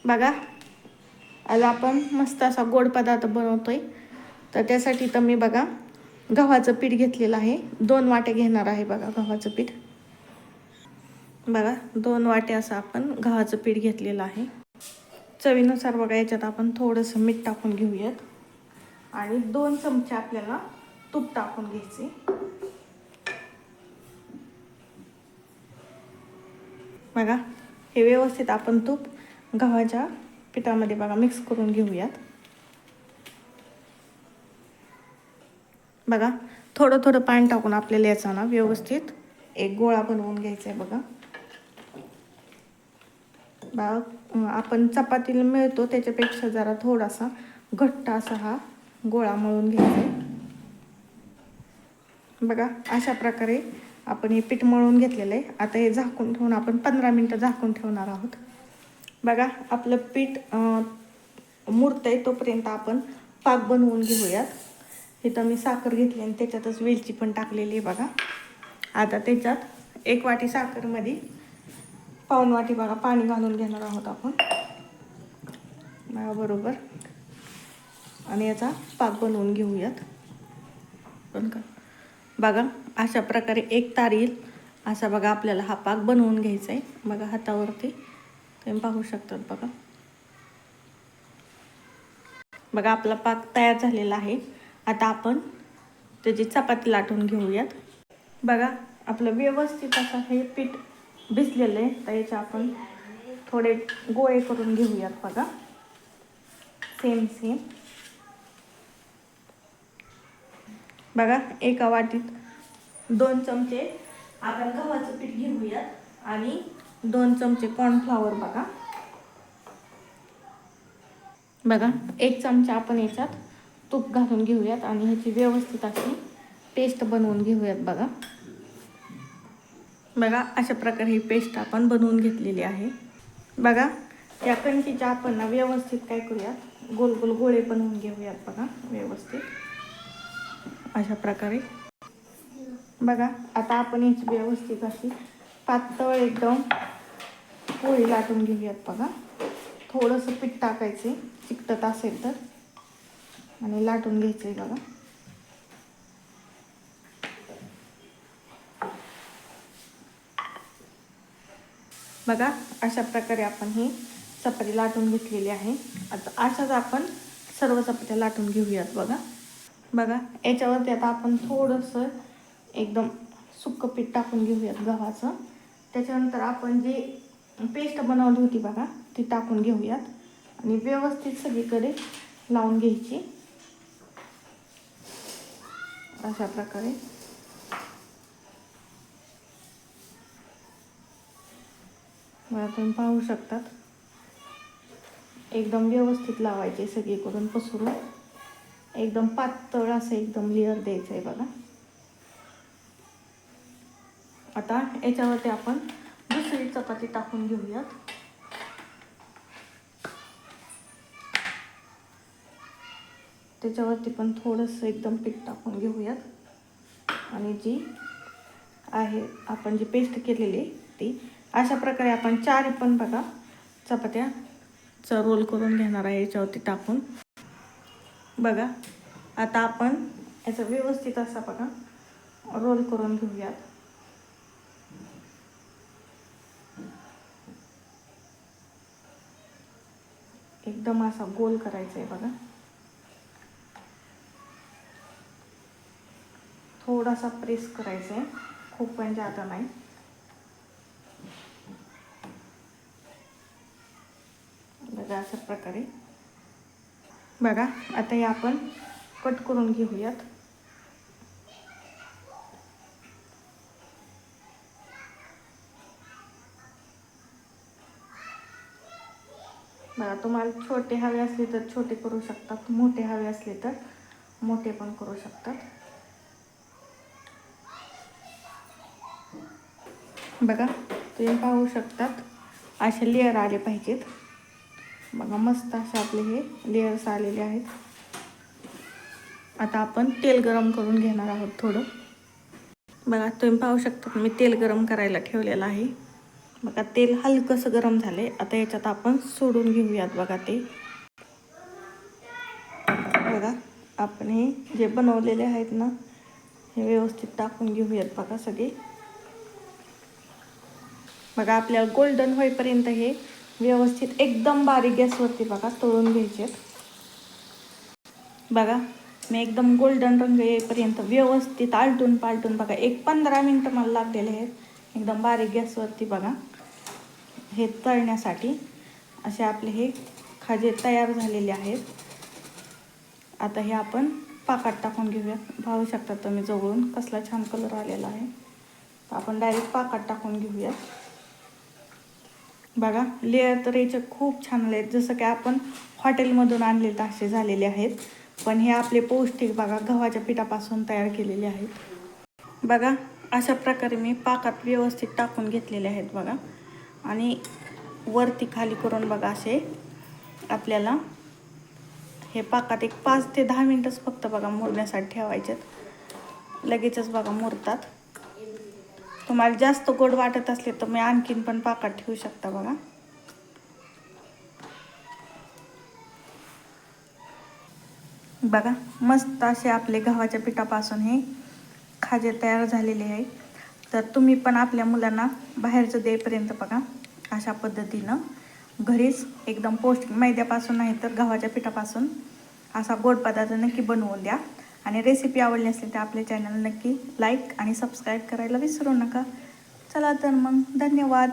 बघा, आज आपण मस्त असा गोड पदार्थ बनवतोय. तर त्यासाठी तर मी बघा गव्हाचं पीठ घेतलेलं आहे. 2 वाटे घेणार आहे बघा गव्हाचं पीठ. बघा 2 वाटे असं आपण गव्हाचं पीठ घेतलेलं आहे. चवीनुसार बघा याच्यात आपण थोडंसं मीठ टाकून घेऊयात आणि 2 चमचे आपल्याला तूप टाकून घ्यायचे. बघा हे व्यवस्थित आपण तूप गव्हाच्या पिठामध्ये बघा मिक्स करून घेऊयात. बघा थोडं थोडं पाणी टाकून आपल्याला याचा ना व्यवस्थित एक गोळा बनवून घ्यायचा आहे. बघा आपण चपातीला मिळतो त्याच्यापेक्षा जरा थोडासा घट्ट असा हा गोळा मळून घ्यायचा आहे. बघा अशा प्रकारे आपण हे पीठ मळून घेतलेलं आहे. आता हे झाकून ठेवून आपण 15 मिनिटं झाकून ठेवणार आहोत. बघा आपलं पीठ मुरतंय तोपर्यंत आपण पाक बनवून घेऊयात. इथं मी साखर घेतली आणि त्याच्यातच वेलची पण टाकलेली आहे बघा. आता त्याच्यात 1 वाटी साखरमध्ये 1/2 वाटी बघा पाणी घालून घेणार आहोत आपण बरोबर. आणि याचा पाक बनवून घेऊयात. पण का बघा अशा प्रकारे एक तार येईल असा बघा आपल्याला हा पाक बनवून घ्यायचा आहे. बघा हातावरती तुम्ही पाहू शकतात. बघा आपला पाक तयार झालेला आहे. आता आपण त्याची चपाती लाटून घेऊयात. बघा आपलं व्यवस्थित असं हे पीठ भिजलेलं आहे. तर याचे आपण थोडे गोळे करून घेऊयात. बघा सेम बघा एका वाटीत 2 चमचे आपण गव्हाचं पीठ घेऊयात आणि 2 चमचे कॉर्नफ्लॉवर बघा 1 चमचा आपण याच्यात तूप घालून घेऊयात आणि ह्याची व्यवस्थित अशी पेस्ट बनवून घेऊयात. बघा अशा प्रकारे ही पेस्ट आपण बनवून घेतलेली आहे. बघा या कणकीच्या आपण ना व्यवस्थित काय करूयात गोल गोल गोळे बनवून घेऊयात. बघा व्यवस्थित अशा प्रकारे. बघा आता आपण याची व्यवस्थित अशी पातळ एकदम पोळी लाटून घेऊयात. बघा थोडंसं पीठ टाकायचे चिकटत असेल तर आणि लाटून घ्यायचे. बघा अशा प्रकारे आपण ही चपाती लाटून घेतलेली आहे. आता अशाच आपण सर्व चपात्या लाटून घेऊयात. बघा याच्यावरती आता आपण थोडंसं एकदम सुक्कं पीठ टाकून घेऊयात गव्हाचं. त्याच्यानंतर आपण जी पेस्ट बनवली होती बघा ती टाकून घेऊयात आणि व्यवस्थित सगळीकडे लावून घ्यायची अशा प्रकारे. बघा तुम्ही पाहू शकतात एकदम व्यवस्थित लावायचे सगळीकडून पसरून एकदम पातळ असं एकदम लेअर द्यायचं आहे. बघा आता याच्यावरती आपण दुसरी चपाती टाकून घेऊयात. त्याच्यावरती पण थोडंसं एकदम पीठ टाकून घेऊयात आणि जी आहे आपण जी पेस्ट केलेली ती अशा प्रकारे आपण 4 पण बघा चपात्याचा रोल करून घेणार आहे याच्यावरती टाकून. बघा आता आपण याचा व्यवस्थित असा बघा रोल करून घेऊयात. एकदम असा गोल करायचा आहे. बघा थोडासा प्रेस करायचा आहे, खूप पण जादा नाही. बघा अशा प्रकारे. बघा आता हे आपण कट करून घेऊयात. बघा तुम्हाला छोटे हवे असले तर छोटे करू शकतात, मोठे हवे असले तर मोठे पण करू शकतात. बघा तुम्ही पाहू शकतात असे लेअर आले पाहिजेत. बघा मस्त असे आपले हे लेअर्स आलेले आहेत. आता आपण तेल गरम करून घेणार आहोत थोडं. बघा तुम्ही पाहू शकता मी तेल गरम करायला ठेवलेलं आहे. बघा तेल हलकंसं गरम झाले. आता याच्यात आपण सोडून घेऊयात बघा ते. बघा आपण हे जे बनवलेले आहेत ना हे व्यवस्थित टाकून घेऊयात बघा सगळे. बघा आपल्याला गोल्डन होईपर्यंत हे व्यवस्थित एकदम बारीक गॅसवरती बघा तळून घ्यायचे. बघा मी एकदम गोल्डन रंग येईपर्यंत व्यवस्थित आलटून पालटून बघा 15 मिनटं मला लागलेले आहेत एकदम बारीक गॅसवरती बघा हे तळण्यासाठी. असे आपले हे खाजे तयार झालेले आहेत. आता हे आपण पाकात टाकून घेऊया. पाहू शकता तुम्ही जवळून कसला छान कलर आलेला आहे. आपण डायरेक्ट पाकात टाकून घेऊया. बघा लेअर तर याचे खूप छान आले आहेत, जसं की आपण हॉटेलमधून आणलेले असे झालेले आहेत. पण हे आपले पौष्टिक बघा गव्हाच्या पिठापासून तयार केलेले आहेत. बघा अशा प्रकारे मी पाकात व्यवस्थित टाकून घेतलेले आहेत बघा. आणि वरती खाली करून बघा असे आपल्याला हे पाकात एक 5 ते 10 मिनटंच फक्त बघा मुरण्यासाठी ठेवायचे. लगेचच बघा मुरतात. तुम्हाला जास्त गोड वाटत असले तर मी आणखीन पण पाकात ठेवू शकता बघा. बघा मस्त असे आपले गव्हाच्या पिठापासून हे खाजे तयार झालेले आहेत. तर तुम्ही पण आपल्या मुलांना बाहेरचं देईपर्यंत बघा अशा पद्धतीनं घरीच एकदम पौष्टिक मैद्यापासून नाही तर गव्हाच्या पिठापासून असा गोड पदार्थ नक्की बनवून द्या. आणि रेसिपी आवडली असेल तर आपल्या चॅनल नक्की लाईक आणि सबस्क्राईब करायला विसरू नका. चला तर मग धन्यवाद.